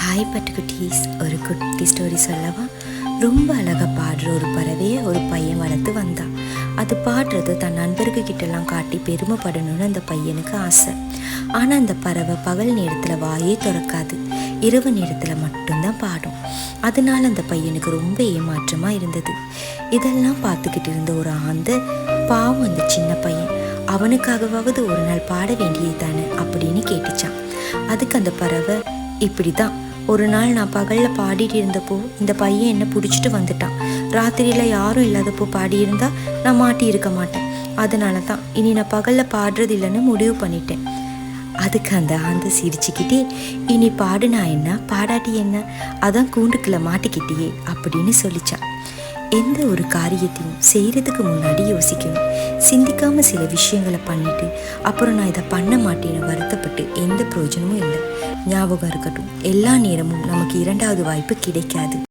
Hi பட்டுக்குட்டீஸ், ஒரு குட்டி story சொல்லவா? ரொம்ப அழகாக பாடுற ஒரு பறவையை ஒரு பையன் வளர்த்து வந்தான். அது பாடுறது தன் நண்பர்கிட்டலாம் காட்டி பெருமைப்படணும்னு அந்த பையனுக்கு ஆசை. ஆனால் அந்த பறவை பகல் நேரத்தில் வாயே திறக்காது, இரவு நேரத்தில் மட்டும்தான் பாடும். அதனால அந்த பையனுக்கு ரொம்ப ஏமாற்றமாக இருந்தது. இதெல்லாம் பார்த்துக்கிட்டு இருந்த ஒரு ஆந்தை, பாவம் அந்த சின்ன பையன், அவனுக்காகவாவது ஒரு நாள் பாட வேண்டியது தானே அப்படின்னு கேட்டுச்சான். அதுக்கு அந்த பறவை, இப்படி தான் ஒரு நாள் நான் பகலில் பாடிட்டு இருந்தப்போ இந்த பையன் என்னை பிடிச்சிட்டு வந்துட்டான். ராத்திரியில் யாரும் இல்லாதப்போ பாடியிருந்தா நான் மாட்டி இருக்க மாட்டேன். அதனால தான் இனி நான் பகலில் பாடுறது இல்லைன்னு முடிவு பண்ணிட்டேன். அதுக்கு அந்த ஆந்தை சிரிச்சுக்கிட்டே, இனி பாடுனா என்ன பாடாட்டி என்ன, அதான் கூண்டுக்குள்ள மாட்டிக்கிட்டியே அப்படின்னு சொல்லிச்சான். எந்த ஒரு காரியத்தையும் செய்கிறதுக்கு முன்னாடி யோசிக்கணும். சிந்திக்காமல் சில விஷயங்களை பண்ணிட்டு அப்புறம் நான் இதை பண்ண மாட்டேன்னு வருத்தப்பட்டு எந்த பிரயோஜனமும் இல்லை. ஞாபகம் இருக்கட்டும், எல்லா நேரமும் நமக்கு இரண்டாவது வாய்ப்பு கிடைக்காது.